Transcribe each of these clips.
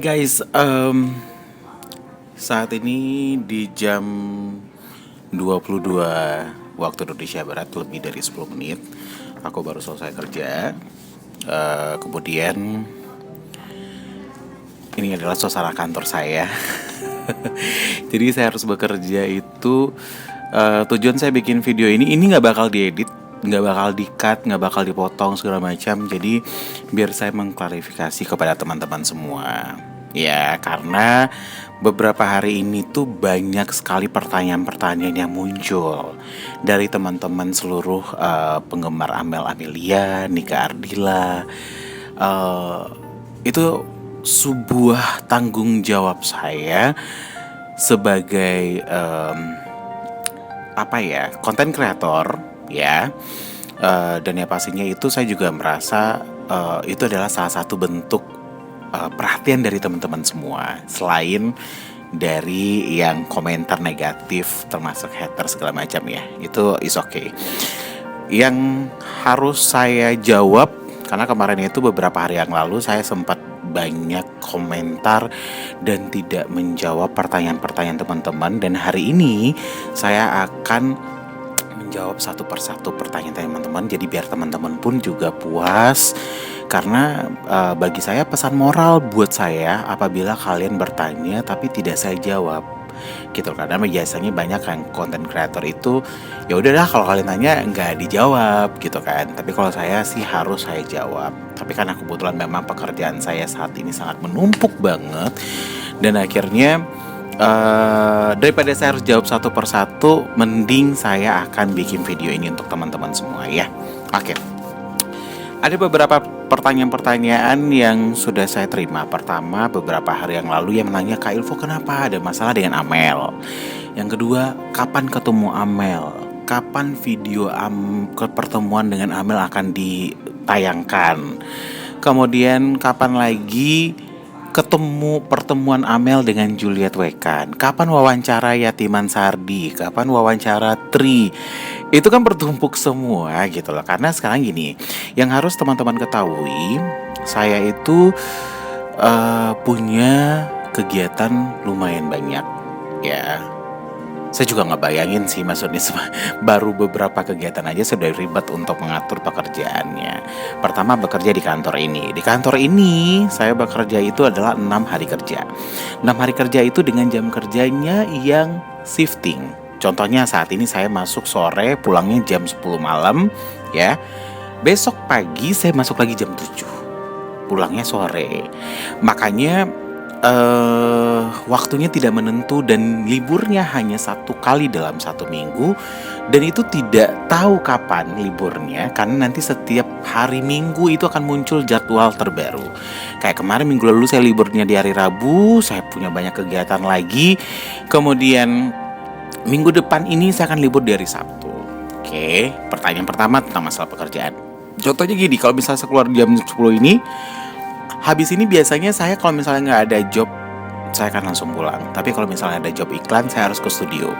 Guys, saat ini di jam 22 waktu Indonesia Barat, lebih dari 10 menit. Aku baru selesai kerja. Kemudian ini adalah suasana kantor saya. Jadi saya harus bekerja itu, tujuan saya bikin video ini nggak bakal diedit, nggak bakal di-cut, nggak bakal dipotong segala macam. Jadi biar saya mengklarifikasi kepada teman-teman semua. Ya, karena beberapa hari ini tuh banyak sekali pertanyaan-pertanyaan yang muncul dari teman-teman seluruh penggemar Amel Amelia, Nika Ardila. Itu sebuah tanggung jawab saya sebagai konten kreator, ya. Dan ya pastinya itu saya juga merasa itu adalah salah satu bentuk perhatian dari teman-teman semua, selain dari yang komentar negatif termasuk hater segala macam, ya, itu is okay. Yang harus saya jawab, karena kemarin itu beberapa hari yang lalu saya sempat banyak komentar dan tidak menjawab pertanyaan-pertanyaan teman-teman, dan hari ini saya akan menjawab satu persatu pertanyaan teman-teman. Jadi biar teman-teman pun juga puas, karena bagi saya pesan moral buat saya apabila kalian bertanya tapi tidak saya jawab, gitu. Karena biasanya banyak kan konten kreator itu ya udahlah kalau kalian tanya nggak dijawab gitu kan. Tapi kalau saya sih harus saya jawab. Tapi karena kebetulan memang pekerjaan saya saat ini sangat menumpuk banget, dan akhirnya daripada saya harus jawab satu persatu, mending saya akan bikin video ini untuk teman-teman semua, ya. Oke. Ada beberapa pertanyaan-pertanyaan yang sudah saya terima. Pertama, beberapa hari yang lalu yang menanya, Kak Ilvo, kenapa ada masalah dengan Amel? Yang kedua, kapan ketemu Amel? Kapan video pertemuan dengan Amel akan ditayangkan? Kemudian kapan lagi ketemu pertemuan Amel dengan Juliet Wekan? Kapan wawancara Yatiman Sardi? Kapan wawancara Tri? Itu kan bertumpuk semua gitu loh. Karena sekarang gini, yang harus teman-teman ketahui, saya itu punya kegiatan lumayan banyak, ya. Saya juga nggak bayangin sih, maksudnya baru beberapa kegiatan aja sudah ribet untuk mengatur pekerjaannya. Pertama, bekerja di kantor ini. Di kantor ini saya bekerja itu adalah 6 hari kerja. 6 hari kerja itu dengan jam kerjanya yang shifting. Contohnya saat ini saya masuk sore, pulangnya jam 10 malam, ya. Besok pagi saya masuk lagi jam 7, pulangnya sore. Makanya waktunya tidak menentu, dan liburnya hanya 1 kali dalam 1 minggu. Dan itu tidak tahu kapan liburnya, karena nanti setiap hari Minggu itu akan muncul jadwal terbaru. Kayak kemarin minggu lalu saya liburnya di hari Rabu, saya punya banyak kegiatan lagi. Kemudian minggu depan ini saya akan libur di hari Sabtu. Oke, pertanyaan pertama tentang masalah pekerjaan. Contohnya gini, kalau misalnya saya keluar jam 10 ini, habis ini biasanya saya kalau misalnya nggak ada job, saya akan langsung pulang. Tapi kalau misalnya ada job iklan, saya harus ke studio.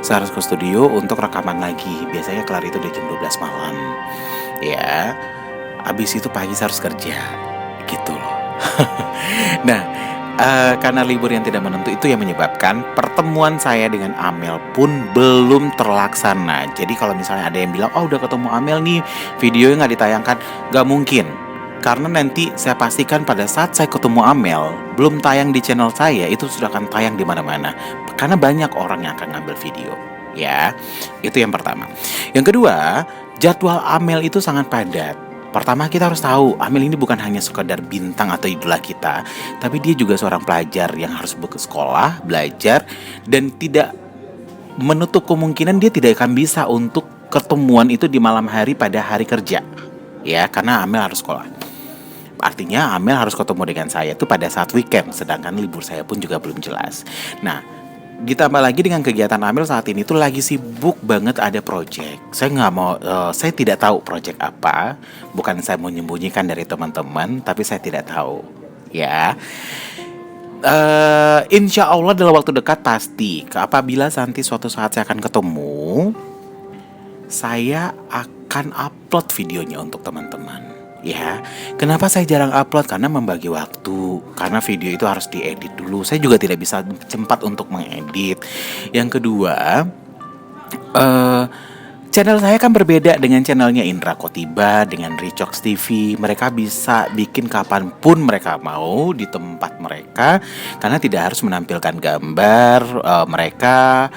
Saya harus ke studio untuk rekaman lagi. Biasanya kelar itu di jam 12 malam. Ya, habis itu pagi saya harus kerja. Gitu loh. Nah, karena libur yang tidak menentu itu yang menyebabkan pertemuan saya dengan Amel pun belum terlaksana. Jadi kalau misalnya ada yang bilang, oh udah ketemu Amel nih, videonya nggak ditayangkan, nggak mungkin. Karena nanti saya pastikan pada saat saya ketemu Amel, belum tayang di channel saya, itu sudah akan tayang di mana-mana. Karena banyak orang yang akan ngambil video, ya. Itu yang pertama. Yang kedua, jadwal Amel itu sangat padat. Pertama, kita harus tahu Amel ini bukan hanya sekadar bintang atau idola kita, tapi dia juga seorang pelajar yang harus sekolah, belajar, dan tidak menutup kemungkinan dia tidak akan bisa untuk ketemuan itu di malam hari pada hari kerja, ya, karena Amel harus sekolah. Artinya Amel harus ketemu dengan saya itu pada saat weekend, sedangkan libur saya pun juga belum jelas. Nah, ditambah lagi dengan kegiatan Amel saat ini tuh lagi sibuk banget, ada project. Saya tidak tahu project apa. Bukan saya mau menyembunyikan dari teman-teman, tapi saya tidak tahu, ya. Insya Allah dalam waktu dekat pasti. Apabila nanti suatu saat saya akan ketemu, saya akan upload videonya untuk teman-teman. Ya, kenapa saya jarang upload? Karena membagi waktu. Karena video itu harus diedit dulu. Saya juga tidak bisa cepat untuk mengedit. Yang kedua, eh channel saya kan berbeda dengan channelnya Indra Kotiba, dengan Ricox TV. Mereka bisa bikin kapanpun mereka mau di tempat mereka, karena tidak harus menampilkan gambar mereka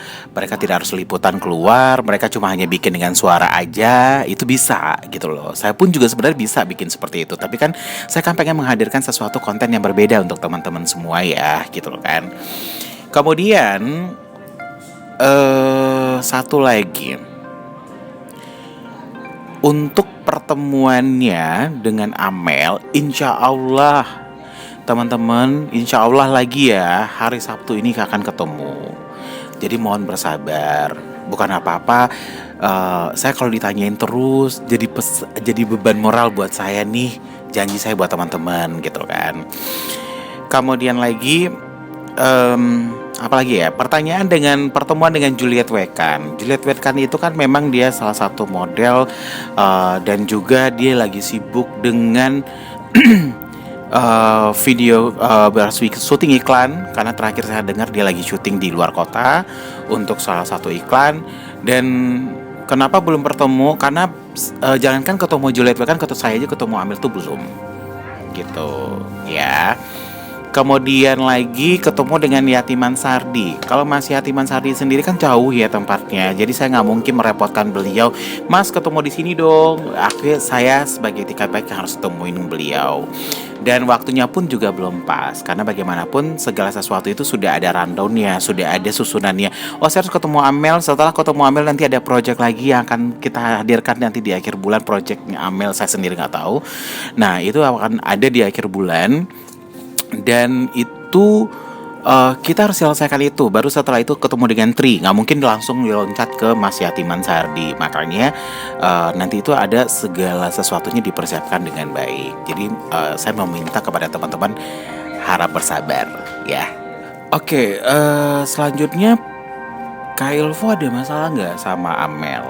tidak harus liputan keluar. Mereka cuma hanya bikin dengan suara aja, itu bisa gitu loh. Saya pun juga sebenarnya bisa bikin seperti itu, tapi kan saya kan pengen menghadirkan sesuatu konten yang berbeda untuk teman-teman semua ya, gitu loh kan. Kemudian satu lagi, untuk pertemuannya dengan Amel, insya Allah teman-teman, insya Allah lagi ya, hari Sabtu ini akan ketemu. Jadi mohon bersabar. Bukan apa-apa, saya kalau ditanyain terus jadi beban moral buat saya nih. Janji saya buat teman-teman gitu kan. Kemudian lagi, apalagi ya, pertanyaan dengan pertemuan dengan Juliet Wekan. Juliet Wekan itu kan memang dia salah satu model, dan juga dia lagi sibuk dengan video, syuting iklan. Karena terakhir saya dengar dia lagi syuting di luar kota untuk salah satu iklan. Dan kenapa belum bertemu? Karena jangankan ketemu Juliet Wekan, ketemu saya aja, ketemu Amel tuh belum gitu ya. Kemudian lagi ketemu dengan Yatiman Sardi. Kalau Mas Yatiman Sardi sendiri kan jauh ya tempatnya, jadi saya nggak mungkin merepotkan beliau. Mas ketemu di sini dong. Akhirnya saya sebagai etikat baik harus temuin beliau. Dan waktunya pun juga belum pas, karena bagaimanapun segala sesuatu itu sudah ada rundownnya, sudah ada susunannya. Oh, saya harus ketemu Amel. Setelah ketemu Amel nanti ada project lagi yang akan kita hadirkan nanti di akhir bulan. Projectnya Amel saya sendiri nggak tahu. Nah itu akan ada di akhir bulan. Dan itu kita harus selesaikan itu. Baru setelah itu ketemu dengan Tri. Nggak mungkin langsung loncat ke Mas Yatiman Sardi. Makanya nanti itu ada segala sesuatunya dipersiapkan dengan baik. Jadi saya meminta kepada teman-teman harap bersabar ya. Oke, selanjutnya Kak Ilvo ada masalah nggak sama Amel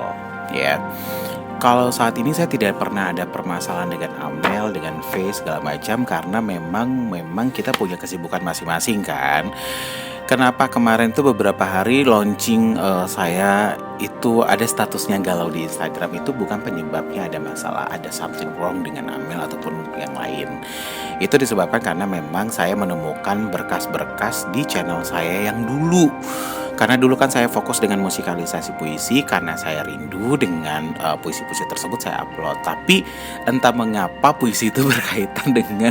ya? Kalau saat ini saya tidak pernah ada permasalahan dengan Amel, dengan Face segala macam, karena memang kita punya kesibukan masing-masing kan. Kenapa kemarin tuh beberapa hari launching saya itu ada statusnya galau di Instagram, itu bukan penyebabnya ada masalah, ada something wrong dengan Amel ataupun yang lain. Itu disebabkan karena memang saya menemukan berkas-berkas di channel saya yang dulu. Karena dulu kan saya fokus dengan musikalisasi puisi, karena saya rindu dengan puisi-puisi tersebut saya upload. Tapi entah mengapa puisi itu berkaitan dengan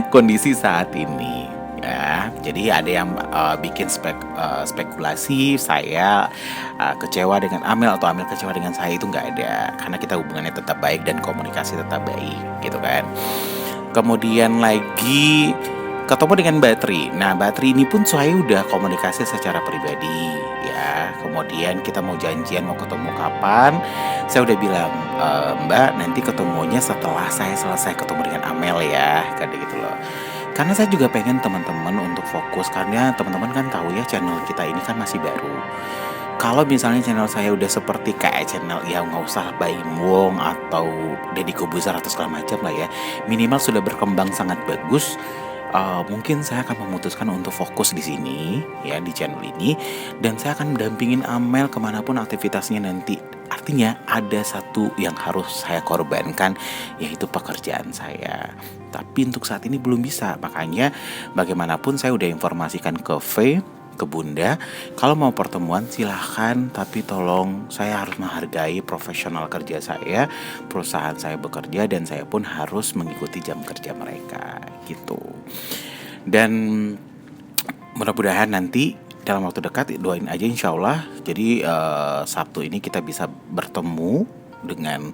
kondisi saat ini. Ya, jadi ada yang bikin spekulasi saya kecewa dengan Amel atau Amel kecewa dengan saya, itu nggak ada. Karena kita hubungannya tetap baik dan komunikasi tetap baik, gitu kan. Kemudian lagi ketemu dengan Batri. Nah, Batri ini pun saya udah komunikasi secara pribadi ya. Kemudian kita mau janjian mau ketemu kapan. Saya udah bilang, Mbak nanti ketemunya setelah saya selesai ketemu dengan Amel ya, kayak gitu loh. Karena saya juga pengen teman-teman untuk fokus, karena teman-teman kan tahu ya channel kita ini kan masih baru. Kalau misalnya channel saya udah seperti kayak channel ya nggak usah Baim Wong atau Deddy Kobuzer atau segala macam lah ya, minimal sudah berkembang sangat bagus. Mungkin saya akan memutuskan untuk fokus di sini ya, di channel ini, dan saya akan mendampingin Amel kemanapun aktivitasnya nanti. Artinya ada satu yang harus saya korbankan, yaitu pekerjaan saya. Tapi untuk saat ini belum bisa. Makanya bagaimanapun saya udah informasikan ke ke Bunda, kalau mau pertemuan silahkan, tapi tolong saya harus menghargai profesional kerja saya, perusahaan saya bekerja, dan saya pun harus mengikuti jam kerja mereka gitu. Dan mudah-mudahan nanti dalam waktu dekat, doain aja insya Allah. Jadi Sabtu ini kita bisa bertemu dengan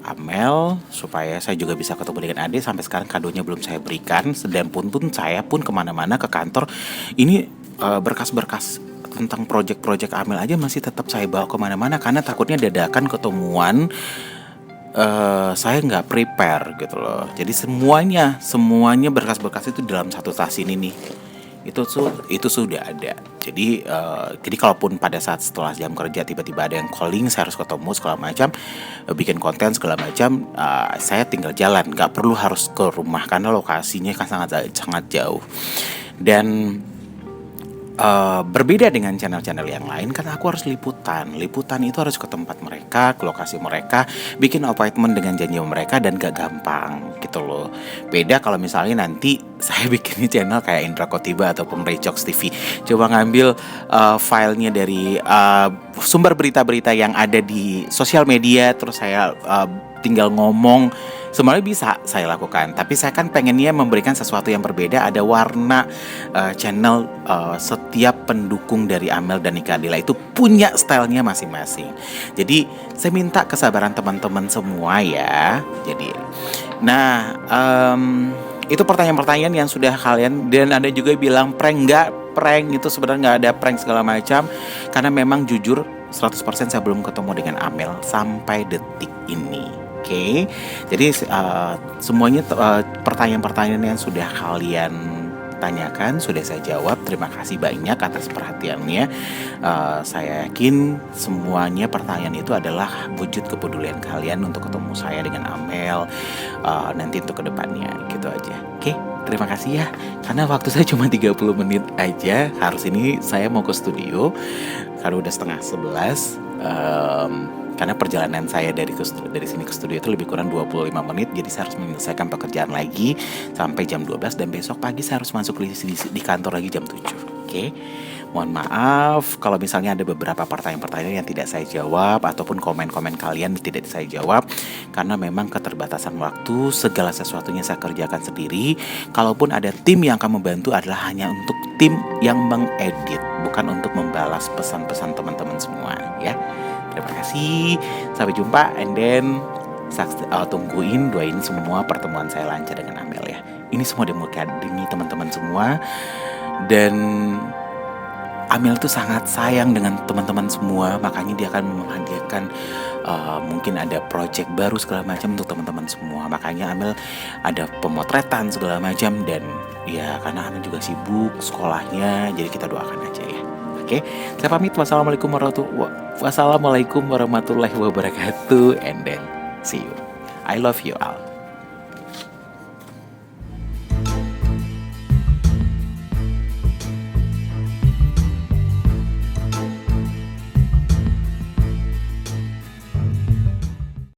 Amel, supaya saya juga bisa ketemu dengan Ade. Sampai sekarang kadonya belum saya berikan, dan pun saya pun kemana-mana ke kantor ini berkas-berkas tentang project-project Amel aja masih tetap saya bawa kemana-mana, karena takutnya dadakan ketemuan, saya nggak prepare gitu loh. Jadi semuanya berkas-berkas itu dalam satu tas ini nih itu sudah ada. Jadi kalaupun pada saat setelah jam kerja tiba-tiba ada yang calling, saya harus ketemu segala macam, bikin konten segala macam, saya tinggal jalan, nggak perlu harus ke rumah karena lokasinya kan sangat jauh. Dan berbeda dengan channel-channel yang lain, kan aku harus liputan itu harus ke tempat mereka, ke lokasi mereka, bikin appointment dengan janji mereka, dan gak gampang gitu loh. Beda kalau misalnya nanti saya bikin channel kayak Indra Kotiba ataupun Raycox TV, coba ngambil filenya dari sumber berita-berita yang ada di sosial media, terus saya tinggal ngomong. Semuanya bisa saya lakukan, tapi saya kan pengennya memberikan sesuatu yang berbeda, ada warna. Channel setiap pendukung dari Amel dan Nika Ardila itu punya stylenya masing-masing. Jadi saya minta kesabaran teman-teman semua ya. Jadi, nah itu pertanyaan-pertanyaan yang sudah kalian, dan ada juga bilang prank itu sebenarnya nggak ada prank segala macam, karena memang jujur 100% saya belum ketemu dengan Amel sampai detik ini. Oke, jadi semuanya pertanyaan-pertanyaan yang sudah kalian tanyakan sudah saya jawab. Terima kasih banyak atas perhatiannya. Saya yakin semuanya pertanyaan itu adalah wujud kepedulian kalian untuk ketemu saya dengan Amel nanti untuk kedepannya, gitu aja. Oke, terima kasih ya. Karena waktu saya cuma 30 menit aja. Harus ini saya mau ke studio karena udah 10:30. Karena perjalanan saya dari sini ke studio itu lebih kurang 25 menit. Jadi saya harus menyelesaikan pekerjaan lagi sampai jam 12. Dan besok pagi saya harus masuk di kantor lagi jam 7. Oke, mohon maaf kalau misalnya ada beberapa pertanyaan-pertanyaan yang tidak saya jawab, ataupun komen-komen kalian tidak saya jawab, karena memang keterbatasan waktu. Segala sesuatunya saya kerjakan sendiri. Kalaupun ada tim yang akan membantu, adalah hanya untuk tim yang mengedit, bukan untuk membalas pesan-pesan teman-teman semua ya. Terima kasih, sampai jumpa, and then tungguin, doain semua pertemuan saya lancar dengan Amel ya. Ini semua demi teman-teman semua, dan Amel tuh sangat sayang dengan teman-teman semua, makanya dia akan menghadirkan mungkin ada project baru segala macam untuk teman-teman semua. Makanya Amel ada pemotretan segala macam, dan ya karena Amel juga sibuk sekolahnya, jadi kita doakan aja ya. Oke, saya pamit. Wassalamualaikum warahmatullahi wabarakatuh, and then see you. I love you all.